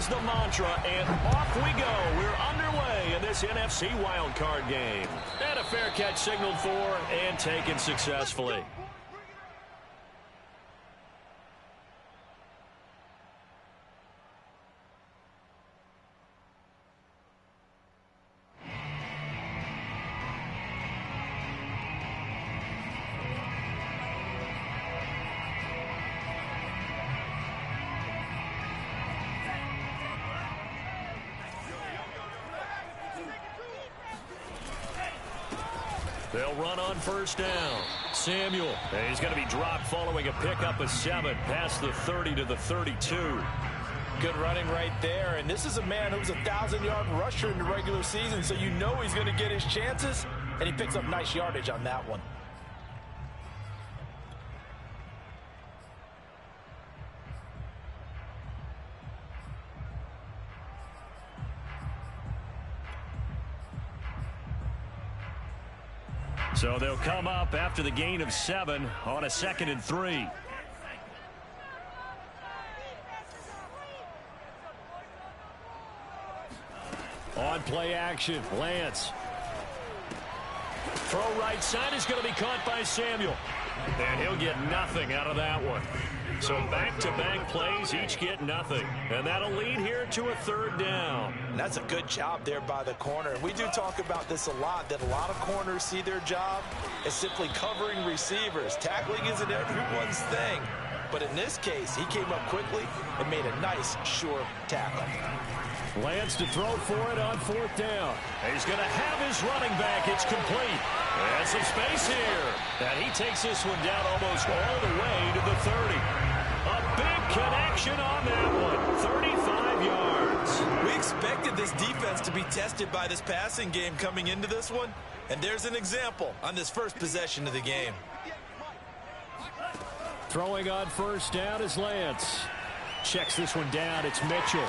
is the mantra, and off we go. We're underway in this NFC wildcard game. And a fair catch signaled for and taken successfully. They'll run on first down. Samuel. And he's going to be dropped following a pickup of 7 past the 30 to the 32. Good running right there. And this is a man who's a 1,000-yard rusher in the regular season, so you know he's going to get his chances. And he picks up nice yardage on that one. So they'll come up after the gain of 7 on a 2nd and 3. On play action, Lance. Throw right side is going to be caught by Samuel. And he'll get nothing out of that one. So back-to-back plays, each get nothing. And that'll lead here to a 3rd down. And that's a good job there by the corner. We do talk about this a lot, that a lot of corners see their job as simply covering receivers. Tackling isn't everyone's thing. But in this case, he came up quickly and made a nice, sure tackle. Lance to throw for it on 4th down. He's going to have his running back. It's complete. And some space here. And he takes this one down almost all the way to the 30. A big connection on that one. 35 yards. We expected this defense to be tested by this passing game coming into this one. And there's an example on this first possession of the game. Throwing on first down is Lance. Checks this one down. It's Mitchell.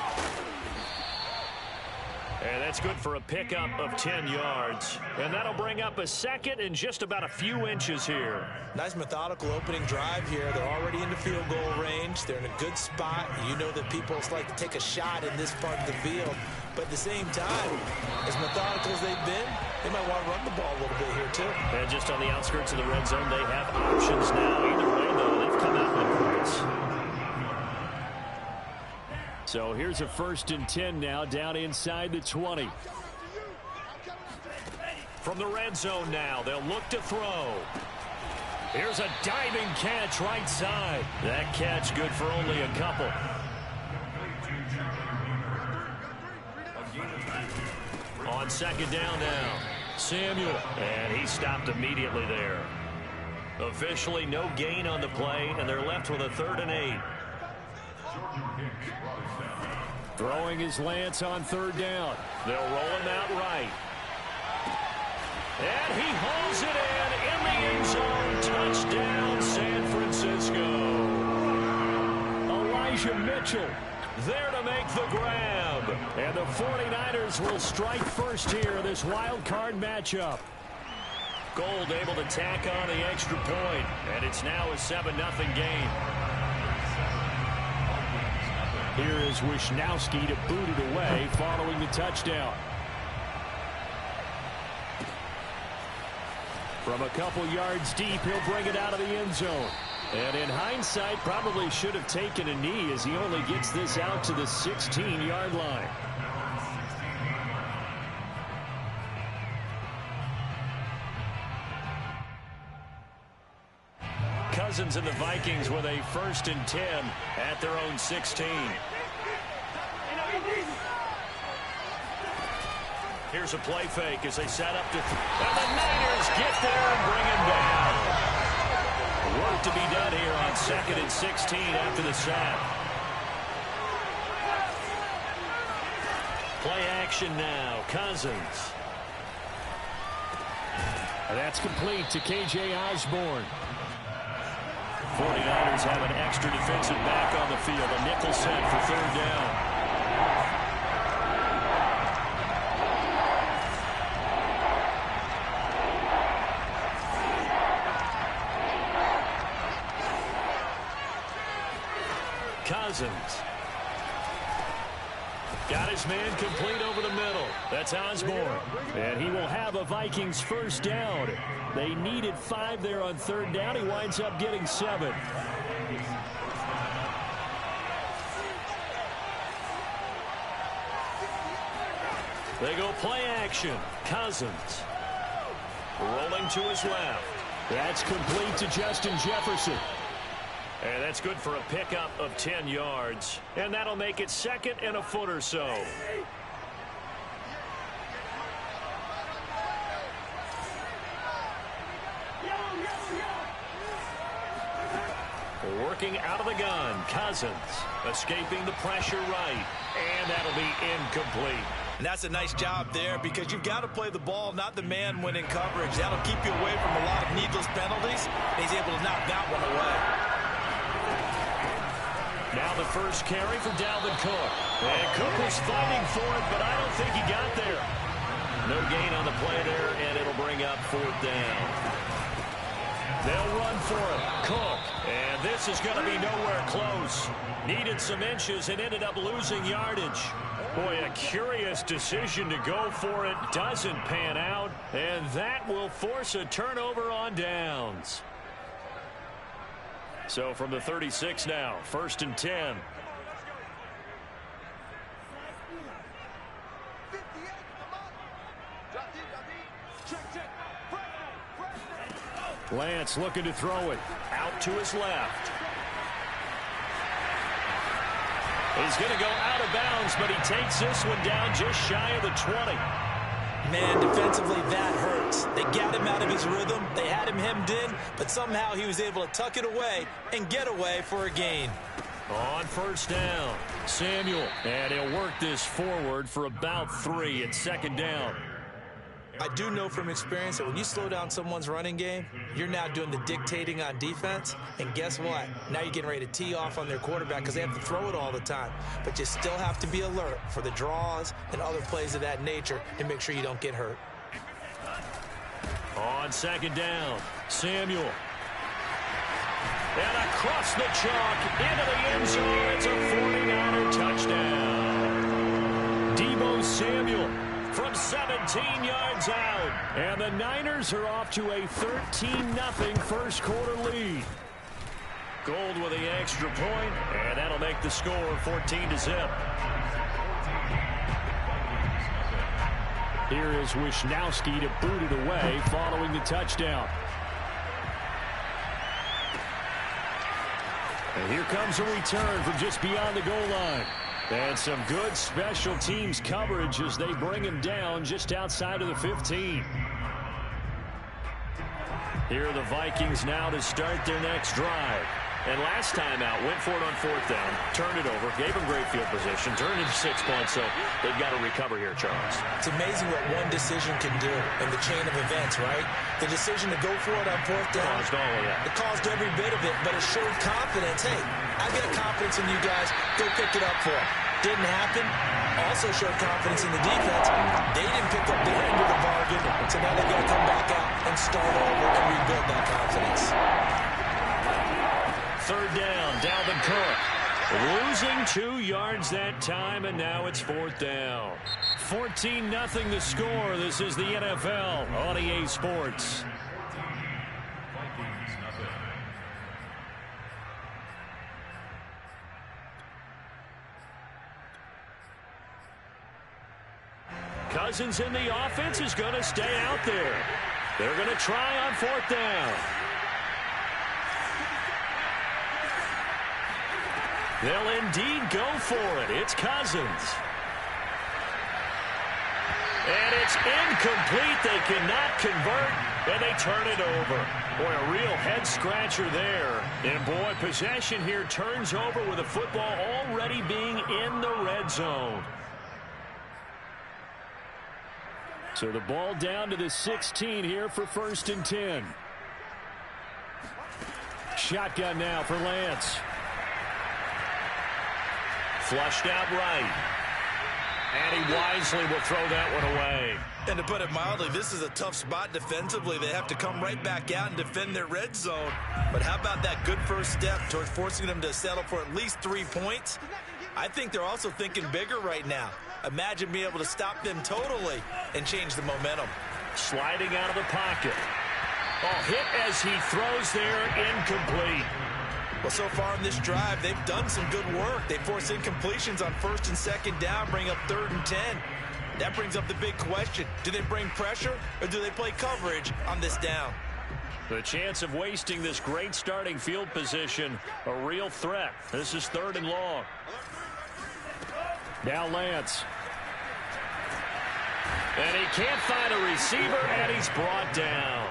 And that's good for a pickup of 10 yards. And that'll bring up a 2nd and just about a few inches here. Nice methodical opening drive here. They're already into field goal range. They're in a good spot. You know that people like to take a shot in this part of the field. But at the same time, as methodical as they've been, they might want to run the ball a little bit here too. And just on the outskirts of the red zone, they have options now. Either way, though, they've come out with points. So here's a 1st and 10 now, down inside the 20. From the red zone now, they'll look to throw. Here's a diving catch right side. That catch good for only a couple. On 2nd down now, Samuel. And he stopped immediately there. Officially no gain on the play, and they're left with a 3rd and 8. Throwing is Lance on 3rd down. They'll roll him out right. And he hauls it in the end zone. Touchdown, San Francisco. Elijah Mitchell there to make the grab. And the 49ers will strike first here in this wild card matchup. Gold able to tack on the extra point. And it's now a 7-0 game. Here is Wisnowski to boot it away following the touchdown. From a couple yards deep, he'll bring it out of the end zone. And in hindsight, probably should have taken a knee as he only gets this out to the 16-yard line. Cousins and the Vikings with a 1st and 10 at their own 16. Here's a play fake as they set up to and the Niners get there and bring him down. Work to be done here on 2nd and 16 after the sack. Play action now, Cousins. And that's complete to K.J. Osborne. 49ers have an extra defensive back on the field. A nickel set for 3rd down. Cousins. Got his man complete over the middle. That's Osborne. And he will have a Vikings first down. They needed 5 there on third down. He winds up getting 7. They go play action. Cousins. Rolling to his left. That's complete to Justin Jefferson. And that's good for a pickup of 10 yards. And that'll make it 2nd and a foot or so. Working out of the gun. Cousins escaping the pressure right. And that'll be incomplete. And that's a nice job there because you've got to play the ball, not the man when in coverage. That'll keep you away from a lot of needless penalties. And he's able to knock that one away. Now the first carry for Dalvin Cook. And Cook was fighting for it, but I don't think he got there. No gain on the play there, and it'll bring up 4th down. They'll run for it. Cook. And this is going to be nowhere close. Needed some inches and ended up losing yardage. Boy, a curious decision to go for it. Doesn't pan out. And that will force a turnover on downs. So from the 36 now, 1st and 10. Lance looking to throw it out to his left. He's going to go out of bounds, but he takes this one down just shy of the 20. Man, defensively, that hurts. They got him out of his rhythm. They had him hemmed in, but somehow he was able to tuck it away and get away for a gain. On first down, Samuel. And he'll work this forward for about 3 at 2nd down. I do know from experience that when you slow down someone's running game, you're now doing the dictating on defense. And guess what? Now you're getting ready to tee off on their quarterback because they have to throw it all the time. But you still have to be alert for the draws and other plays of that nature to make sure you don't get hurt. On 2nd down, Samuel. And across the chalk into the end zone. It's a 49er touchdown. Deebo Samuel from 17 yards out. And the Niners are off to a 13-0 first quarter lead. Gold with the extra point, and that'll make the score 14-0. Here is Wisnowski to boot it away following the touchdown. And here comes a return from just beyond the goal line. And some good special teams coverage as they bring him down just outside of the 15. Here are the Vikings now to start their next drive. And last time out, went for it on 4th down, turned it over, gave him great field position, turned it into 6 points, so they've got to recover here, Charles. It's amazing what one decision can do in the chain of events, right? The decision to go for it on 4th down. Caused all of that. It caused every bit of it, but it showed confidence. Hey, I got confidence in you guys. Go pick it up for them. Didn't happen. Also showed confidence in the defense. They didn't pick up their end of the bargain, so now they've got to come back out and start over and rebuild that confidence. 3rd down, Dalvin Cook. Losing 2 yards that time, and now it's 4th down. 14-0 the score. This is the NFL on EA Sports. Cousins in the offense is going to stay out there. They're going to try on 4th down. They'll indeed go for it. It's Cousins. And it's incomplete. They cannot convert, and they turn it over. Boy, a real head-scratcher there. And, boy, possession here turns over with the football already being in the red zone. So the ball down to the 16 here for 1st and 10. Shotgun now for Lance. Flushed out right. And he wisely will throw that one away. And to put it mildly, this is a tough spot defensively. They have to come right back out and defend their red zone. But how about that good first step towards forcing them to settle for at least 3 points? I think they're also thinking bigger right now. Imagine being able to stop them totally and change the momentum. Sliding out of the pocket. Oh, hit as he throws there, incomplete. Well, so far in this drive, they've done some good work. They force incompletions on 1st and 2nd down, bring up 3rd and 10. That brings up the big question. Do they bring pressure or do they play coverage on this down? The chance of wasting this great starting field position, a real threat. This is 3rd and long. Now Lance. And he can't find a receiver, and he's brought down.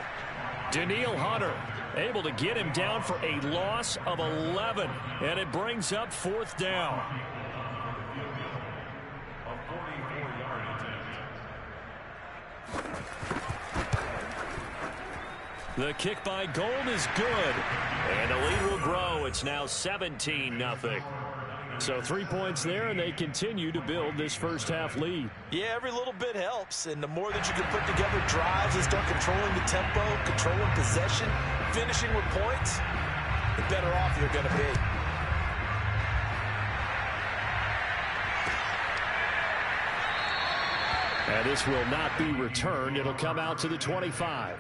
Danielle Hunter able to get him down for a loss of 11, and it brings up 4th down. The kick by Gold is good, and the lead will grow. It's now 17-0. So 3 points there, and they continue to build this first-half lead. Yeah, every little bit helps, and the more that you can put together drives and start controlling the tempo, controlling possession, finishing with points, the better off you're going to be. And this will not be returned. It'll come out to the 25.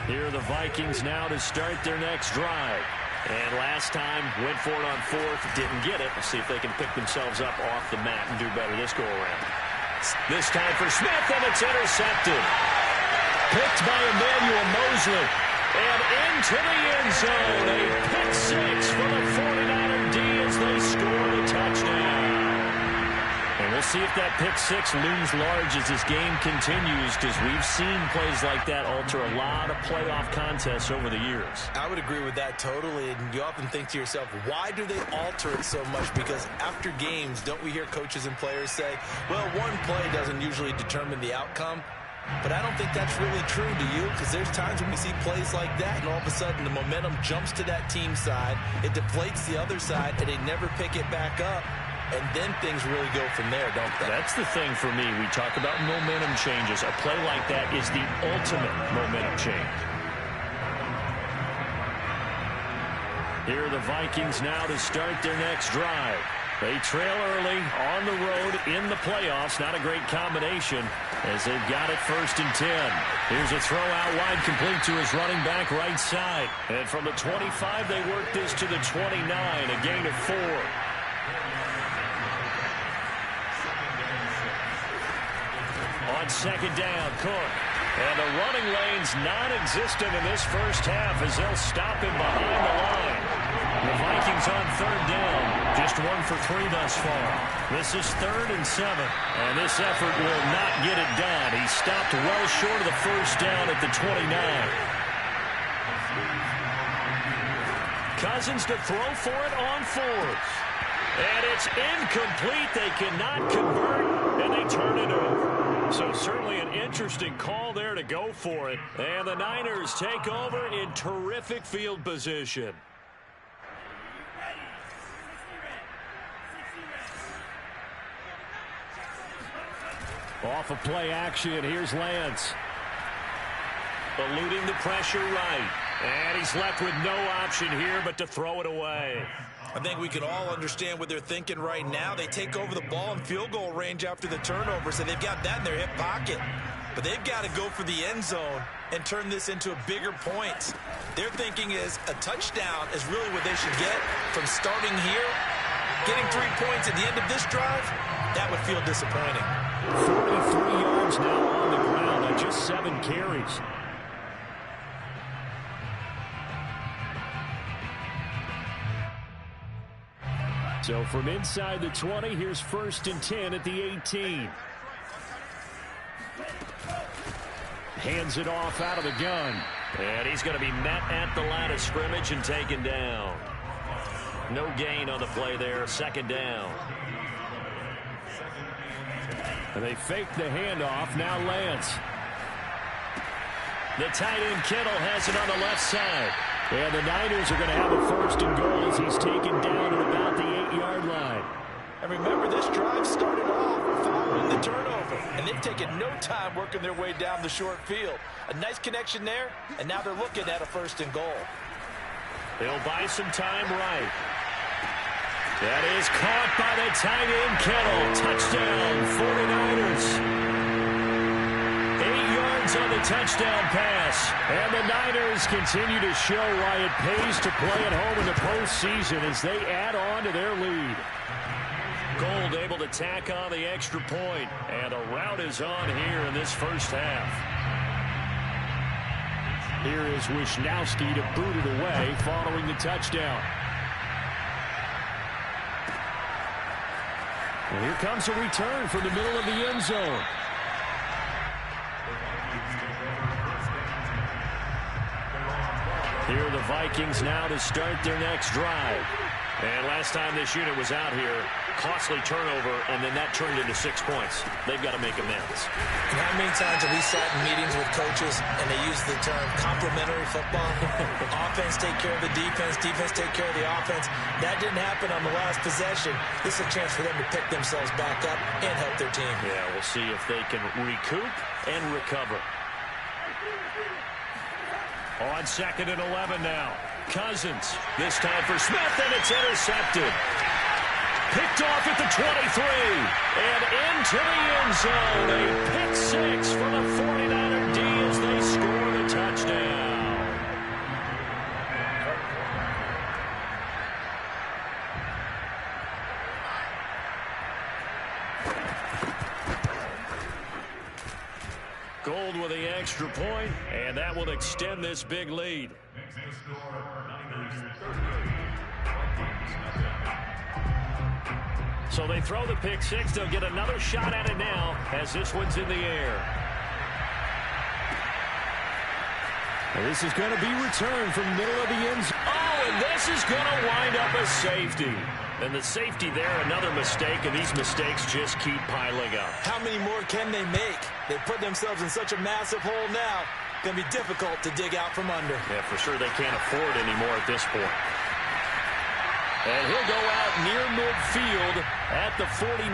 Here are the Vikings now to start their next drive. And last time, went for it on 4th, didn't get it. Let's see if they can pick themselves up off the mat and do better this go-around. This time for Smith, and it's intercepted. Picked by Emmanuel Mosley. And into the end zone. A pick 6 for the 49er D as they score the touchdown. And we'll see if that pick 6 looms large as this game continues, because we've seen plays like that alter a lot of playoff contests over the years. I would agree with that totally, and you often think to yourself, why do they alter it so much? Because after games, don't we hear coaches and players say, well, one play doesn't usually determine the outcome? But I don't think that's really true, do you? Because there's times when we see plays like that, and all of a sudden the momentum jumps to that team side, it deflates the other side, and they never pick it back up. And then things really go from there, don't they? That's the thing for me. We talk about momentum changes. A play like that is the ultimate momentum change. Here are the Vikings now to start their next drive. They trail early on the road in the playoffs. Not a great combination as they've got it 1st and 10. Here's a throw out wide, complete to his running back right side. And from the 25, they work this to the 29, a gain of 4. On 2nd down, Cook. And the running lane's non-existent in this first half as they'll stop him behind the line. The Vikings on 3rd down. Just 1 for 3 thus far. This is 3rd and 7. And this effort will not get it done. He stopped well short of the first down at the 29. Cousins to throw for it on 4th. And it's incomplete. They cannot convert, and they turn it over. So certainly an interesting call there to go for it. And the Niners take over in terrific field position. Off of play action, here's Lance. Eluding the pressure right. And he's left with no option here but to throw it away. I think we can all understand what they're thinking right now. They take over the ball in field goal range after the turnover, so they've got that in their hip pocket. But they've got to go for the end zone and turn this into a bigger point. Their thinking is a touchdown is really what they should get from starting here. Getting 3 points at the end of this drive, that would feel disappointing. 43 yards now on the ground on just 7 carries. So from inside the 20, here's 1st and 10 at the 18. Hands it off out of the gun. And he's going to be met at the line of scrimmage and taken down. No gain on the play there, 2nd down. And they fake the handoff. Now Lance. The tight end Kittle has it on the left side. And the Niners are going to have a 1st and goal as he's taken down at about the 8-yard line. And remember, this drive started off following the turnover, and they've taken no time working their way down the short field. A nice connection there, and now they're looking at a 1st and goal. They'll buy some time right. That is caught by the tight end, Kittle. Touchdown, 49ers. 8 yards on the touchdown pass. And the Niners continue to show why it pays to play at home in the postseason as they add on to their lead. Gold able to tack on the extra point. And a rout is on here in this first half. Here is Wisnowski to boot it away following the touchdown. And here comes a return from the middle of the end zone. Here are the Vikings now to start their next drive. And last time this unit was out here, costly turnover, and then that turned into 6 points. They've got to make amends. And how many times have we sat in meetings with coaches and they use the term complementary football? Offense take care of the defense, defense take care of the offense. That didn't happen on the last possession. This is a chance for them to pick themselves back up and help their team. Yeah, we'll see if they can recoup and recover. On 2nd and 11 now. Cousins, this time for Smith, and it's intercepted. Picked off at the 23, and into the end zone. A pick 6 for the 49er D as they score the touchdown. Gold with the extra point, and that will extend this big lead. So they throw the pick 6. They'll get another shot at it now as this one's in the air. And this is going to be returned from the middle of the end zone. Oh, and this is going to wind up a safety. And the safety there, another mistake, and these mistakes just keep piling up. How many more can they make? They put themselves in such a massive hole now. Going to be difficult to dig out from under. Yeah, for sure they can't afford anymore at this point. And he'll go out near midfield at the 49.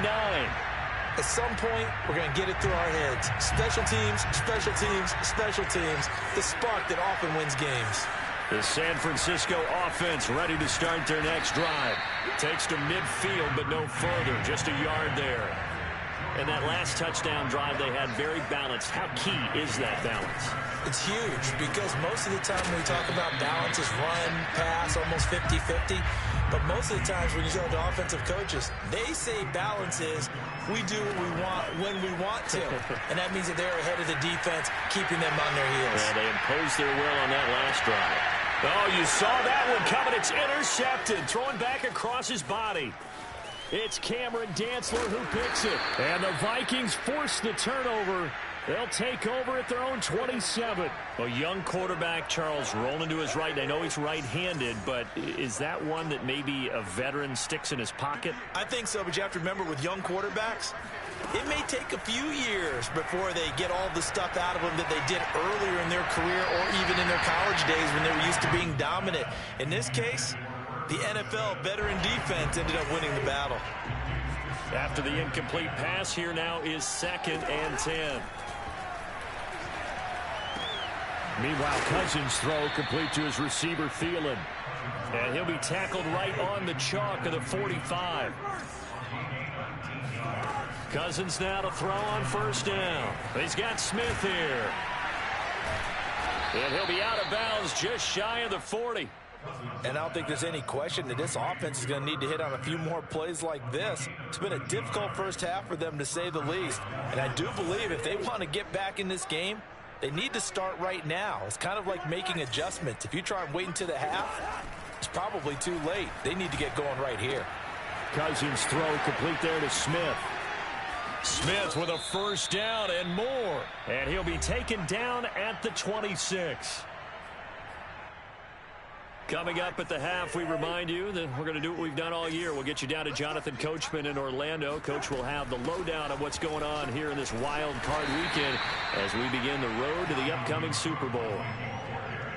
At some point, we're going to get it through our heads. Special teams, special teams, special teams. The spark that often wins games. The San Francisco offense ready to start their next drive. Takes to midfield, but no further. Just a yard there. And that last touchdown drive they had very balanced. How key is that balance? It's huge because most of the time when we talk about balance is run, pass, almost 50-50. But most of the times when you talk to offensive coaches, they say balance is we do what we want when we want to. And that means that they're ahead of the defense, keeping them on their heels. Yeah, they imposed their will on that last drive. Oh, you saw that one coming. It's intercepted. Throwing back across his body. It's Cameron Dantzler who picks it. And the Vikings force the turnover. They'll take over at their own 27. A young quarterback, Charles, rolling to his right. I know he's right-handed, but is that one that maybe a veteran sticks in his pocket? I think so, but you have to remember with young quarterbacks, it may take a few years before they get all the stuff out of them that they did earlier in their career or even in their college days when they were used to being dominant. In this case, the NFL veteran defense ended up winning the battle. After the incomplete pass, here now is 2nd and 10. Meanwhile, Cousins' throw complete to his receiver, Thielen. And he'll be tackled right on the chalk of the 45. Cousins now to throw on 1st down. He's got Smith here. And he'll be out of bounds just shy of the 40. And I don't think there's any question that this offense is going to need to hit on a few more plays like this. It's been a difficult first half for them, to say the least. And I do believe if they want to get back in this game, they need to start right now. It's kind of like making adjustments. If you try and wait until the half, it's probably too late. They need to get going right here. Cousins' throw complete there to Smith. Smith with a 1st down and more. And he'll be taken down at the 26. Coming up at the half, we remind you that we're going to do what we've done all year. We'll get you down to Jonathan Coachman in Orlando. Coach will have the lowdown of what's going on here in this wild card weekend as we begin the road to the upcoming Super Bowl.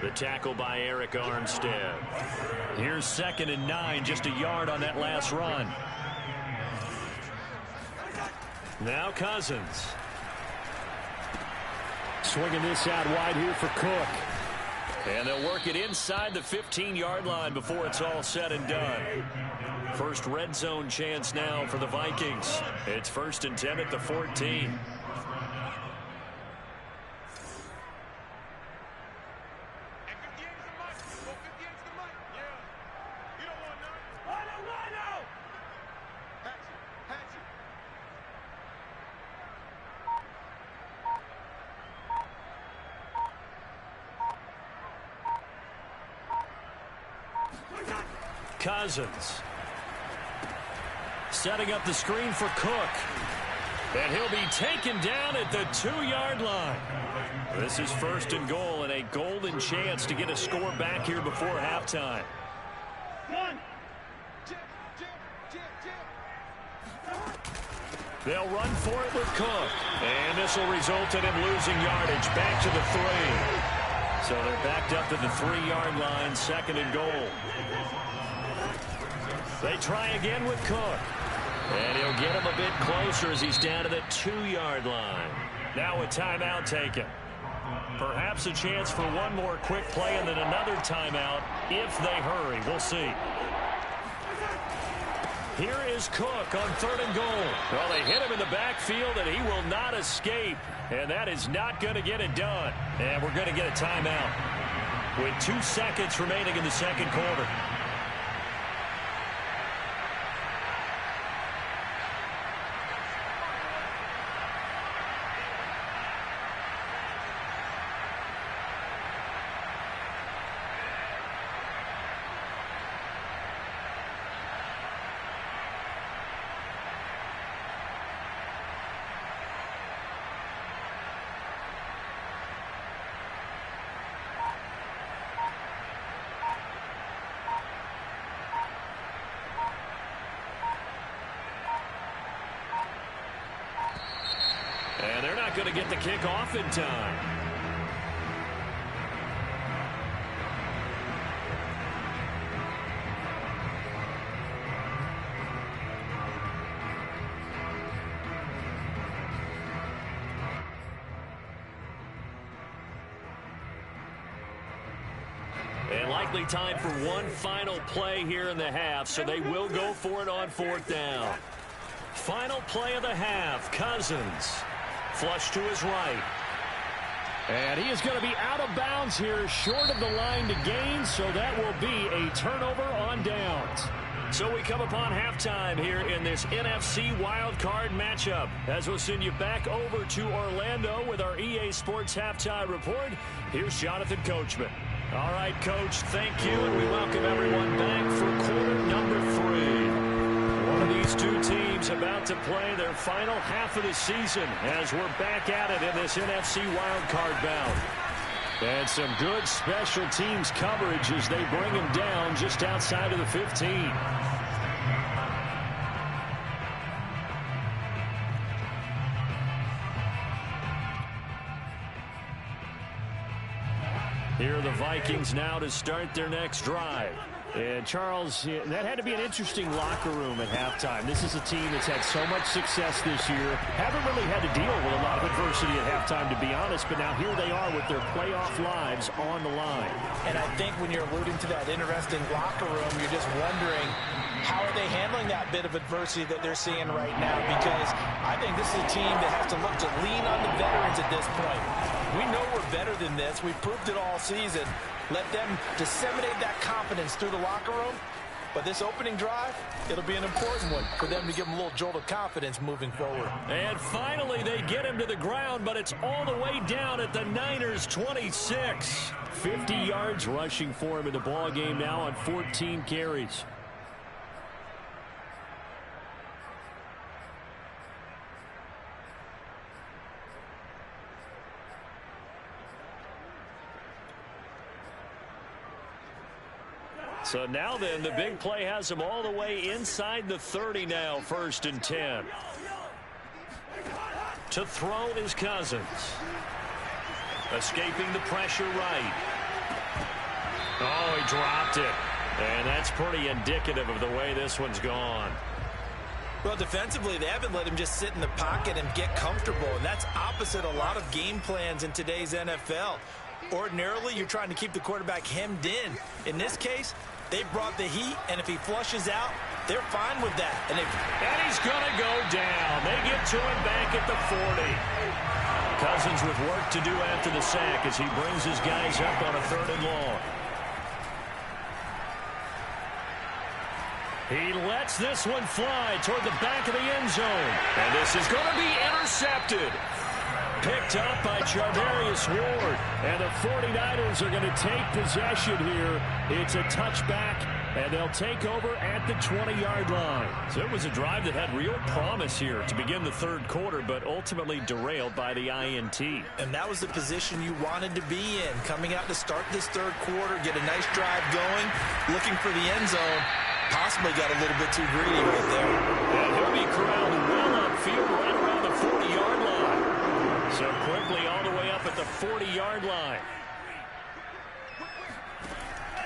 The tackle by Eric Armstead. Here's 2nd and 9, just a yard on that last run. Now Cousins. Swinging this out wide here for Cook. And they'll work it inside the 15-yard line before it's all said and done. First red zone chance now for the Vikings. It's 1st and 10 at the 14. Cousins. Setting up the screen for Cook. And he'll be taken down at the 2-yard line. This is 1st and goal and a golden chance to get a score back here before halftime. They'll run for it with Cook. And this will result in him losing yardage back to the 3. So they're backed up to the 3-yard line, 2nd and goal. They try again with Cook. And he'll get him a bit closer as he's down to the 2-yard line. Now a timeout taken. Perhaps a chance for one more quick play and then another timeout if they hurry. We'll see. Here is Cook on 3rd and goal. Well, they hit him in the backfield, and he will not escape. And that is not going to get it done. And we're going to get a timeout with 2 seconds remaining in the 2nd quarter. And they're not going to get the kick off in time. And likely time for one final play here in the half, so they will go for it on 4th down. Final play of the half, Cousins. Flush to his right. And he is going to be out of bounds here, short of the line to gain, so that will be a turnover on downs. So we come upon halftime here in this NFC wildcard matchup. As we'll send you back over to Orlando with our EA Sports Halftime Report, here's Jonathan Coachman. All right, Coach, thank you, and we welcome everyone back for quarter number 3. One of these two teams about to play their final half of the season as we're back at it in this NFC wildcard bout. And some good special teams coverage as they bring him down just outside of the 15. Here are the Vikings now to start their next drive. And, Charles, that had to be an interesting locker room at halftime. This is a team that's had so much success this year. Haven't really had to deal with a lot of adversity at halftime, to be honest. But now here they are with their playoff lives on the line. And I think when you're alluding to that interesting locker room, you're just wondering how are they handling that bit of adversity that they're seeing right now? Because I think this is a team that has to look to lean on the veterans at this point. We know we're better than this. We've proved it all season. Let them disseminate that confidence through the locker room. But this opening drive, it'll be an important one for them to give them a little jolt of confidence moving forward. And finally, they get him to the ground, but it's all the way down at the Niners' 26. 50 yards rushing for him in the ball game now on 14 carries. So now then, the big play has him all the way inside the 30 now, 1st and 10. To throw is Cousins. Escaping the pressure right. Oh, he dropped it. And that's pretty indicative of the way this one's gone. Well, defensively, they haven't let him just sit in the pocket and get comfortable, and that's opposite a lot of game plans in today's NFL. Ordinarily, you're trying to keep the quarterback hemmed in. In this case, they brought the heat, and if he flushes out, they're fine with that. And he's going to go down. They get to him back at the 40. Cousins with work to do after the sack as he brings his guys up on a 3rd and long. He lets this one fly toward the back of the end zone. And this is going to be intercepted. Picked up by Charvarius Ward. And the 49ers are going to take possession here. It's a touchback, and they'll take over at the 20-yard line. So it was a drive that had real promise here to begin the 3rd quarter, but ultimately derailed by the INT. And that was the position you wanted to be in. Coming out to start this 3rd quarter, get a nice drive going, looking for the end zone. Possibly got a little bit too greedy right there. And he'll be corralled well upfield right around the 40-yard line. So quickly all the way up at the 40-yard line.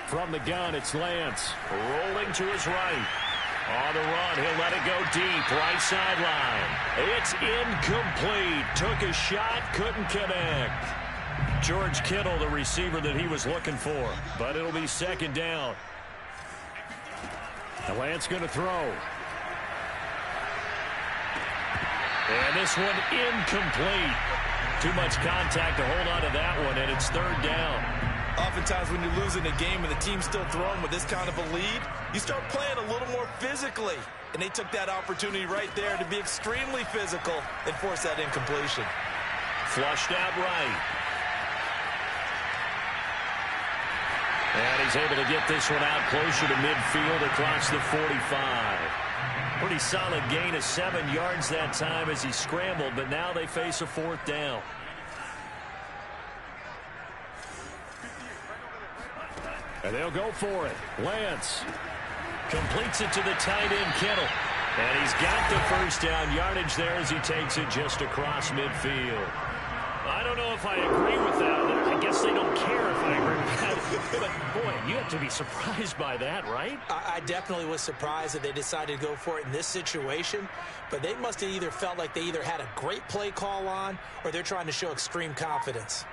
From the gun, it's Lance. Rolling to his right. On the run, he'll let it go deep. Right sideline. It's incomplete. Took a shot, couldn't connect. George Kittle, the receiver that he was looking for. But it'll be 2nd down. And Lance going to throw. And this one incomplete. Too much contact to hold on to that one, and it's 3rd down. Oftentimes when you're losing a game and the team's still throwing with this kind of a lead, you start playing a little more physically. And they took that opportunity right there to be extremely physical and force that incompletion. Flushed out right. And he's able to get this one out closer to midfield across the 45. Pretty solid gain of 7 yards that time as he scrambled, but now they face a 4th down. And they'll go for it. Lance completes it to the tight end, Kittle. And he's got the 1st down yardage there as he takes it just across midfield. I don't know if I agree with that. I guess they don't care if I agree with that. But, boy, you have to be surprised by that, right? I definitely was surprised that they decided to go for it in this situation. But they must have either felt like they either had a great play call on or they're trying to show extreme confidence.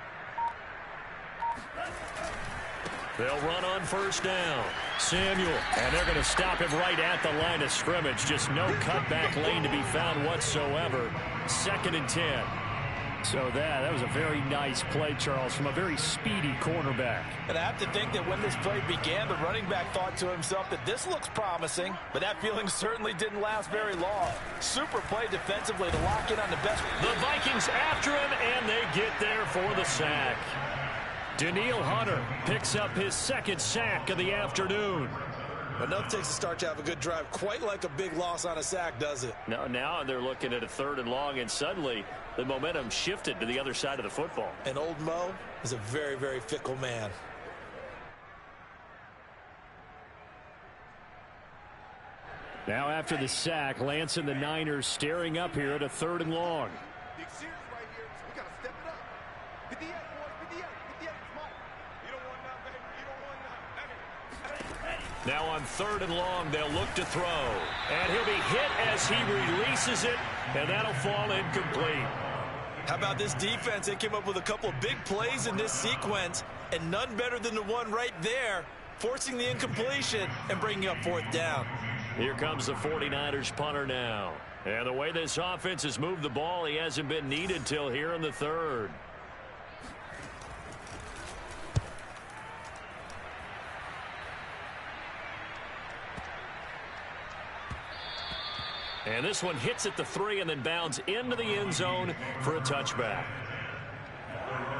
They'll run on 1st down. Samuel, and they're going to stop him right at the line of scrimmage. Just no cutback lane to be found whatsoever. 2nd and 10. So that was a very nice play, Charles, from a very speedy cornerback. And I have to think that when this play began, the running back thought to himself that this looks promising, but that feeling certainly didn't last very long. Super play defensively to lock in on the best. The Vikings after him, and they get there for the sack. Danielle Hunter picks up his 2nd sack of the afternoon. Enough takes a start to have a good drive. Quite like a big loss on a sack, does it? No, now they're looking at a 3rd and long, and suddenly the momentum shifted to the other side of the football. And old Mo is a very, very fickle man. Now after the sack, Lance and the Niners staring up here at a 3rd and long. Big series right here, so we got to step it up. 58, boys, 58, 58, come on. You don't want that, baby. You don't want that. Now on 3rd and long, they'll look to throw. And he'll be hit as he releases it, and that'll fall incomplete. How about this defense? They came up with a couple of big plays in this sequence, and none better than the one right there, forcing the incompletion and bringing up 4th down. Here comes the 49ers punter now. And the way this offense has moved the ball, he hasn't been needed till here in the 3rd. And this one hits at the 3 and then bounds into the end zone for a touchback.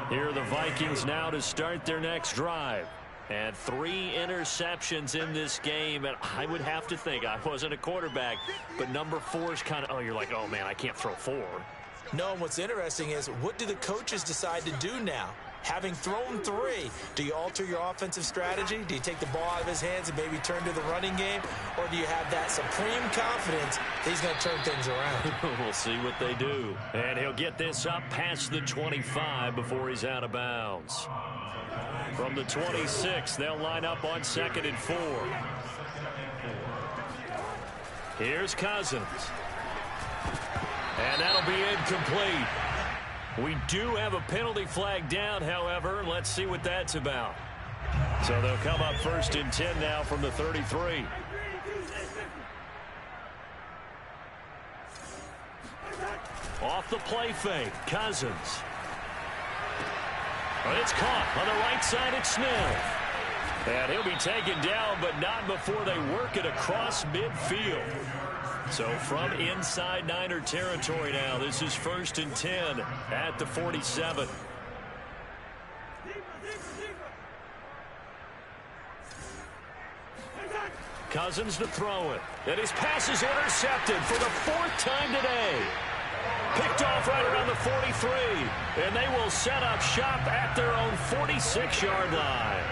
Here are the Vikings now to start their next drive. And 3 interceptions in this game. And I would have to think, I wasn't a quarterback, but number 4 is kind of, oh, you're like, oh, man, I can't throw 4. No, and what's interesting is, what do the coaches decide to do now? Having thrown 3, do you alter your offensive strategy? Do you take the ball out of his hands and maybe turn to the running game? Or do you have that supreme confidence that he's going to turn things around? We'll see what they do. And he'll get this up past the 25 before he's out of bounds. From the 26, they'll line up on 2nd and 4. Here's Cousins. And that'll be incomplete. We do have a penalty flag down, however. Let's see what that's about. So they'll come up 1st and 10 now from the 33. Off the play fake, Cousins. But it's caught on the right side. It's Smith. And he'll be taken down, but not before they work it across midfield. So from inside Niner territory now, this is 1st and 10 at the 47. Cousins to throw it. And his pass is intercepted for the 4th time today. Picked off right around the 43. And they will set up shop at their own 46-yard line.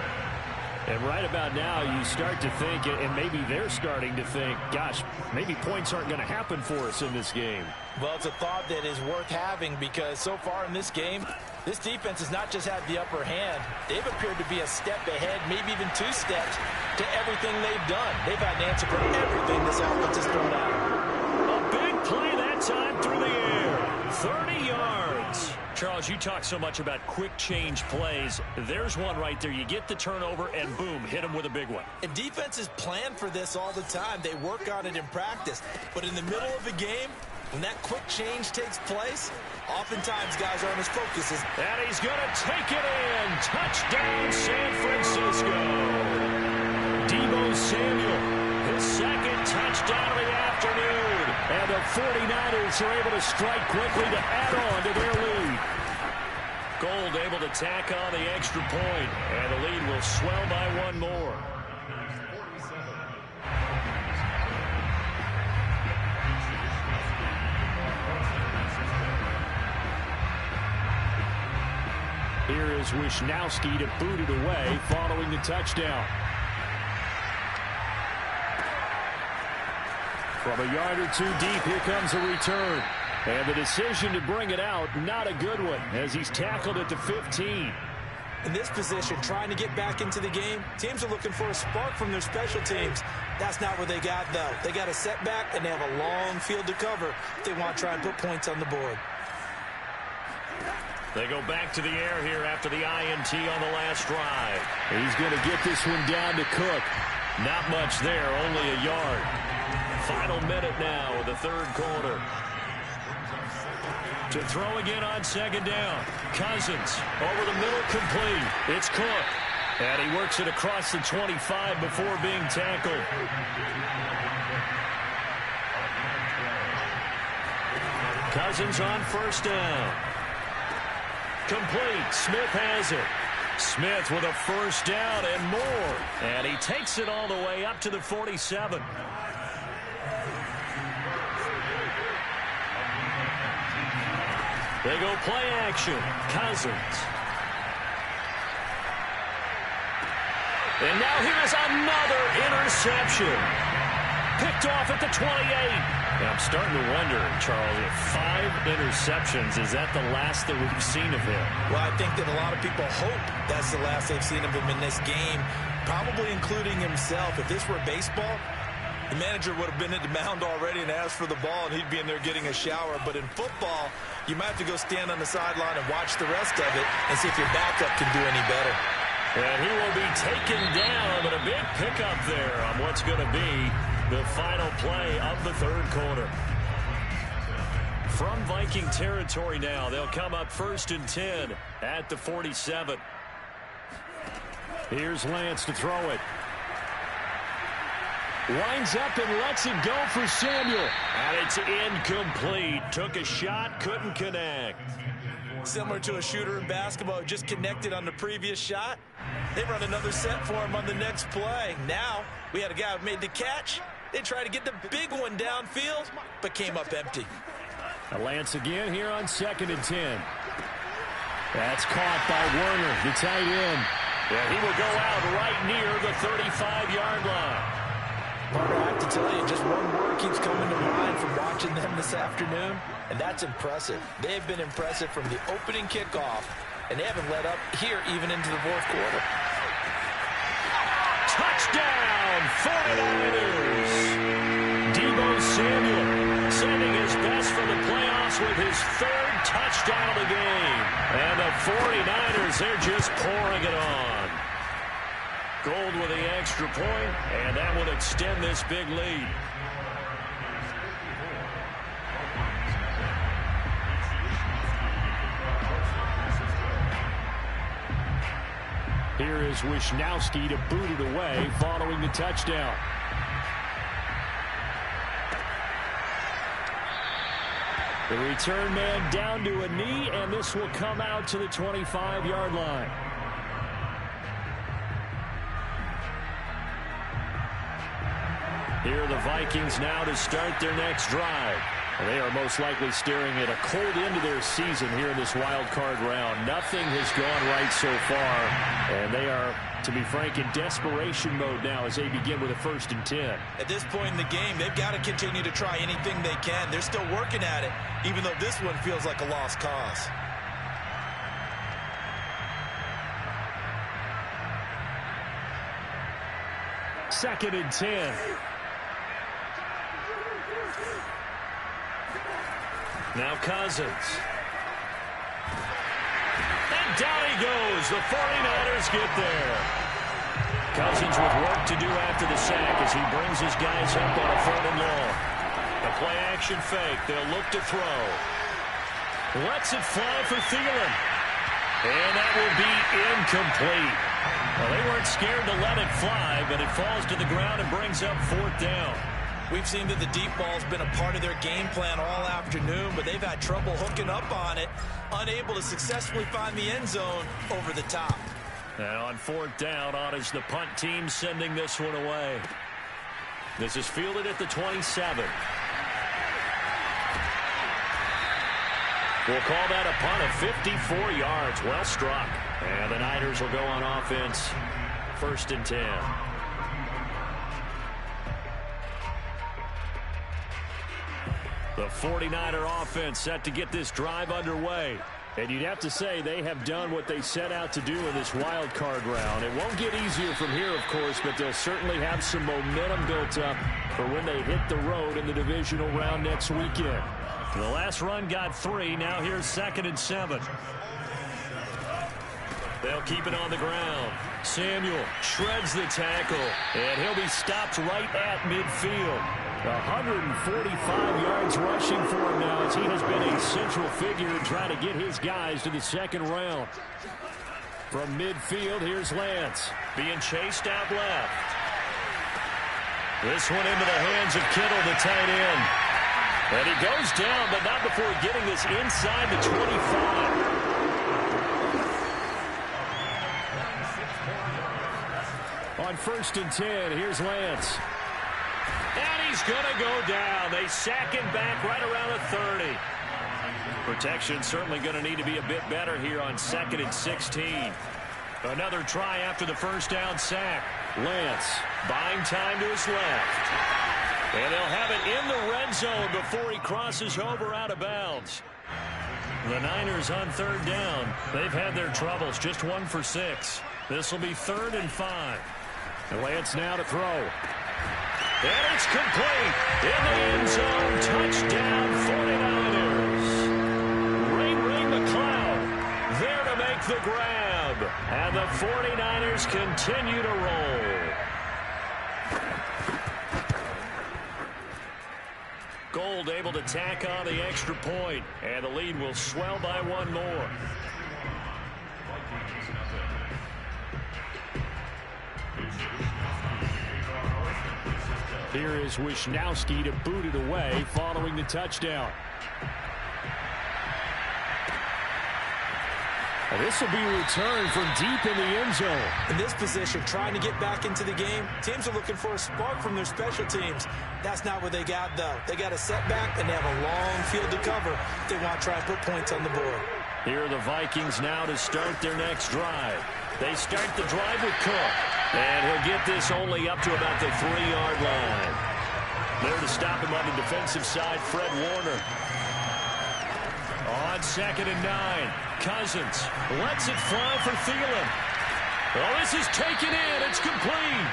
And right about now, you start to think, and maybe they're starting to think, gosh, maybe points aren't going to happen for us in this game. Well, it's a thought that is worth having because so far in this game, this defense has not just had the upper hand. They've appeared to be a step ahead, maybe even 2 steps to everything they've done. They've had an answer for everything this offense has thrown at them. A big play that time through the air. 30 yards. Charles, you talk so much about quick change plays. There's one right there. You get the turnover, and boom, hit them with a big one. And defenses plan for this all the time. They work on it in practice. But in the middle of the game, when that quick change takes place, oftentimes guys aren't as focused as... And he's going to take it in. Touchdown, San Francisco. Deebo Samuel, his 2nd touchdown of the afternoon. And the 49ers are able to strike quickly to add on to their lead. Gold able to tack on the extra point, and the lead will swell by 1 more. Here is Wisnowski to boot it away following the touchdown. From a yard or 2 deep, here comes a return. And the decision to bring it out, not a good one, as he's tackled at the 15. In this position, trying to get back into the game, teams are looking for a spark from their special teams. That's not what they got, though. They got a setback, and they have a long field to cover if they want to try and put points on the board. They go back to the air here after the INT on the last drive. He's going to get this one down to Cook. Not much there, only a yard. Final minute now of the 3rd quarter. To throw again on 2nd down. Cousins over the middle, complete. It's Cook. And he works it across the 25 before being tackled. Cousins on 1st down. Complete. Smith has it. Smith with a 1st down and more. And he takes it all the way up to the 47. They go play action. Cousins. And now here's another interception. Picked off at the 28. And I'm starting to wonder, Charles, if 5 interceptions, is that the last that we've seen of him? Well, I think that a lot of people hope that's the last they've seen of him in this game, probably including himself. If this were baseball, the manager would have been at the mound already and asked for the ball, and he'd be in there getting a shower. But in football, you might have to go stand on the sideline and watch the rest of it and see if your backup can do any better. And he will be taken down, but a big pickup there on what's going to be the final play of the 3rd quarter. From Viking territory now, they'll come up 1st and 10 at the 47. Here's Lance to throw it. Winds up and lets it go for Samuel. And it's incomplete. Took a shot, couldn't connect. Similar to a shooter in basketball who just connected on the previous shot. They run another set for him on the next play. Now, we had a guy who made the catch. They tried to get the big one downfield, but came up empty. Lance again here on 2nd and 10. That's caught by Werner, the tight end. And he will go out right near the 35-yard line. Parker, I have to tell you, just one word keeps coming to mind from watching them this afternoon, and that's impressive. They have been impressive from the opening kickoff, and they haven't let up here even into the 4th quarter. Touchdown, 49ers! Deebo his third touchdown of the game. And the 49ers, they're just pouring it on. Gold with the extra point, and that will extend this big lead. Here is Wishnowsky to boot it away following the touchdown. The return man down to a knee, and this will come out to the 25-yard line. Here are the Vikings now to start their next drive. They are most likely staring at a cold end to their season here in this wild card round. Nothing has gone right so far, and they are, to be frank, in desperation mode now as they begin with a 1st and 10. At this point in the game, they've got to continue to try anything they can. They're still working at it, even though this one feels like a lost cause. Second and 10. Now Cousins. And down he goes. The 49ers get there. Cousins with work to do after the sack as he brings his guys up on a 3rd and long. The play action fake. They'll look to throw. Lets it fly for Thielen. And that will be incomplete. Well, they weren't scared to let it fly, but it falls to the ground and brings up 4th down. We've seen that the deep ball's been a part of their game plan all afternoon, but they've had trouble hooking up on it, unable to successfully find the end zone over the top. And on 4th down, on is the punt team sending this one away. This is fielded at the 27. We'll call that a punt of 54 yards. Well struck. And the Niners will go on offense. 1st and 10. The 49er offense set to get this drive underway. And you'd have to say they have done what they set out to do in this wild card round. It won't get easier from here, of course, but they'll certainly have some momentum built up for when they hit the road in the divisional round next weekend. The last run got 3. Now here's 2nd and 7. They'll keep it on the ground. Samuel shreds the tackle, and he'll be stopped right at midfield. 145 yards rushing for him now as he has been a central figure in trying to get his guys to the 2nd round. From midfield, here's Lance being chased out left. This one into the hands of Kittle, the tight end. And he goes down, but not before getting this inside the 25. On 1st and 10, here's Lance. And he's going to go down. They sack him back right around the 30. Protection certainly going to need to be a bit better here on 2nd and 16. Another try after the 1st down sack. Lance buying time to his left. And they'll have it in the red zone before he crosses over out of bounds. The Niners on 3rd down. They've had their troubles, just 1 for 6. This will be 3rd and 5. Lance now to throw. And it's complete. In the end zone, touchdown 49ers. Ray McCloud there to make the grab. And the 49ers continue to roll. Gold able to tack on the extra point. And the lead will swell by 1 more. Here is Wishnowsky to boot it away following the touchdown. And this will be returned from deep in the end zone. In this position, trying to get back into the game, teams are looking for a spark from their special teams. That's not what they got, though. They got a setback, and they have a long field to cover if they want to try and put points on the board. Here are the Vikings now to start their next drive. They start the drive with Cook. And he'll get this only up to about the 3-yard line. There to stop him on the defensive side, Fred Warner. On 2nd and 9, Cousins lets it fly for Thielen. Well, this is taken in. It's complete.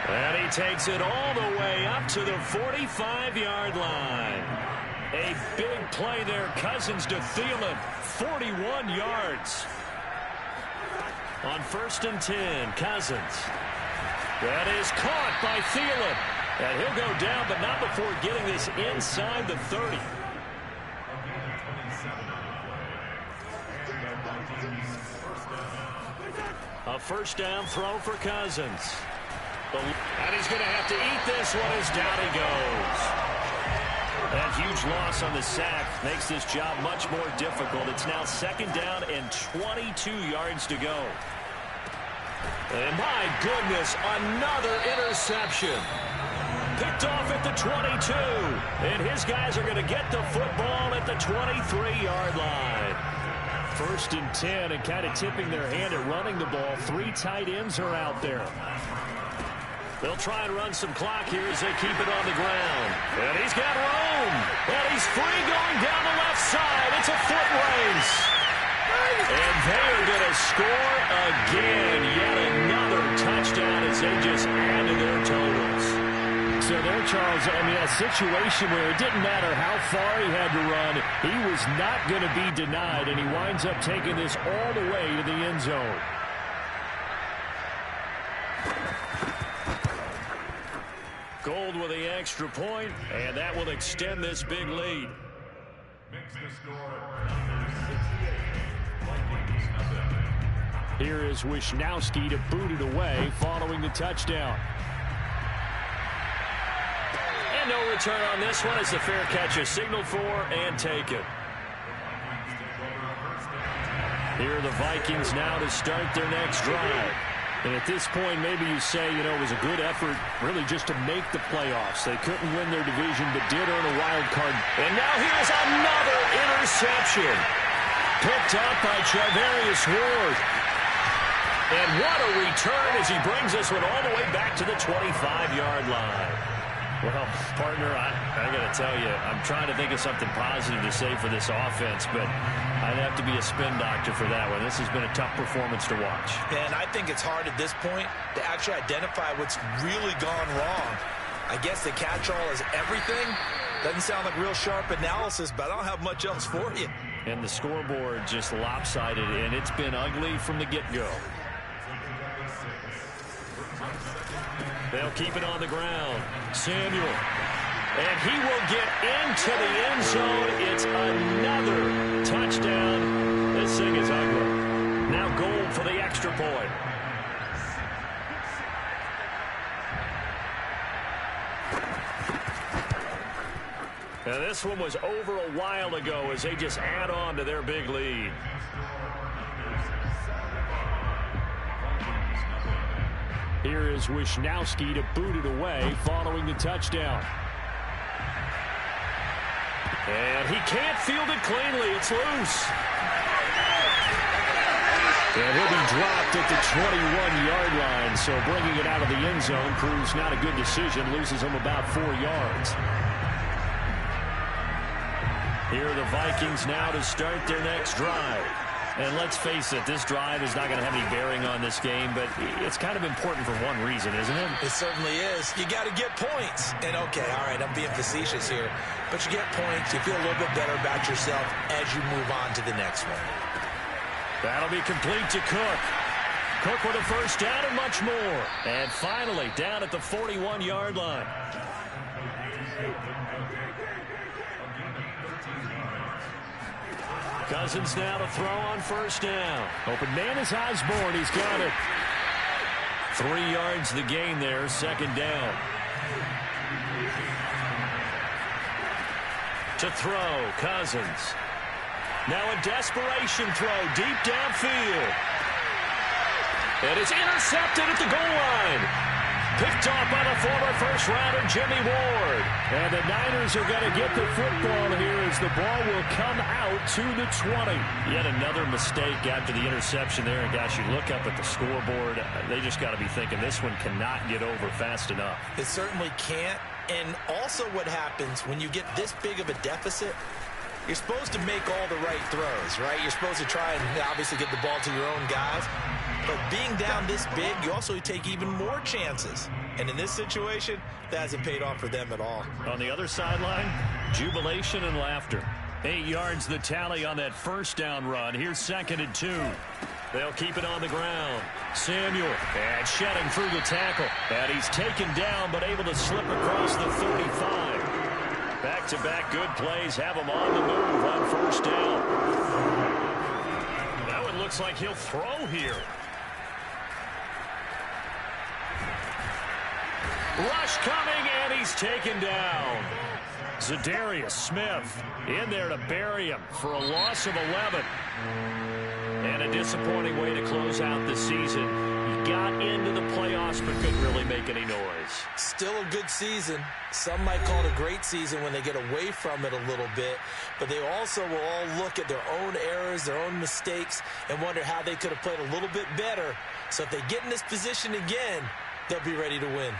And he takes it all the way up to the 45-yard line. A big play there. Cousins to Thielen. 41 yards. On 1st and 10, Cousins. That is caught by Thielen. And he'll go down, but not before getting this inside the 30. A first down throw for Cousins. And he's going to have to eat this one as down he goes. That huge loss on the sack makes this job much more difficult. It's now 2nd down and 22 yards to go. And my goodness, another interception. Picked off at the 22. And his guys are going to get the football at the 23-yard line. 1st and 10, and kind of tipping their hand at running the ball. 3 tight ends are out there. They'll try and run some clock here as they keep it on the ground. And he's got room. And he's free going down the left side. It's a foot race. And they are going to score again. Yet another touchdown as they just add to their totals. So there, Charles, I mean, a situation where it didn't matter how far he had to run. He was not going to be denied, and he winds up taking this all the way to the end zone. Gold with the extra point, and that will extend this big lead. Makes the score number 68. Vikings, nothing. Here is Wisnowski to boot it away following the touchdown. And no return on this one as the fair catch is signaled for and taken. Here are the Vikings now to start their next drive. And at this point, maybe you say, you know, it was a good effort really just to make the playoffs. They couldn't win their division, but did earn a wild card. And now here's another interception. Picked up by Charvarius Ward. And what a return as he brings this one all the way back to the 25-yard line. Well, partner, I got to tell you, I'm trying to think of something positive to say for this offense, but I'd have to be a spin doctor for that one. This has been a tough performance to watch. And I think it's hard at this point to actually identify what's really gone wrong. I guess the catch-all is everything. Doesn't sound like real sharp analysis, but I don't have much else for you. And the scoreboard just lopsided, and it's been ugly from the get-go. They'll keep it on the ground. Samuel. And he will get into the end zone. It's another touchdown. This thing is ugly. Now goal for the extra point. Now this one was over a while ago as they just add on to their big lead. Here is Wisnowski to boot it away following the touchdown. And he can't field it cleanly. It's loose. And he'll be dropped at the 21-yard line. So bringing it out of the end zone proves not a good decision. Loses him about 4 yards. Here are the Vikings now to start their next drive. And let's face it, this drive is not going to have any bearing on this game, but it's kind of important for one reason, isn't it? It certainly is. You got to get points. And, okay, all right, I'm being facetious here, but you get points, you feel a little bit better about yourself as you move on to the next one. That'll be complete to Cook. Cook with a first down and much more. And finally, down at the 41-yard line. Cousins now to throw on first down. Open man is Osborne. He's got it. 3 yards the gain there. 2nd down. To throw, Cousins. Now a desperation throw deep downfield. And it's intercepted at the goal line. Picked off by the former first-rounder Jimmy Ward. And the Niners are going to get the football here as the ball will come out to the 20. Yet another mistake after the interception there. And, gosh, you look up at the scoreboard, they just got to be thinking this one cannot get over fast enough. It certainly can't. And also what happens when you get this big of a deficit, you're supposed to make all the right throws, right? You're supposed to try and obviously get the ball to your own guys. But being down this big, you also take even more chances. And in this situation, that hasn't paid off for them at all. On the other sideline, Jubilation and laughter. 8 yards the tally on that first down run. Here's 2nd and 2. They'll keep it on the ground. Samuel, and shedding through the tackle. And he's taken down, but able to slip across the 35. Back-to-back good plays have him on the move on first down. Now it looks like he'll throw here. Rush coming, and he's taken down. Zadarius Smith in there to bury him for a loss of 11. And a disappointing way to close out the season. He got into the playoffs but couldn't really make any noise. Still a good season. Some might call it a great season when they get away from it a little bit. But they also will all look at their own errors, their own mistakes, and wonder how they could have played a little bit better. So if they get in this position again, they'll be ready to win.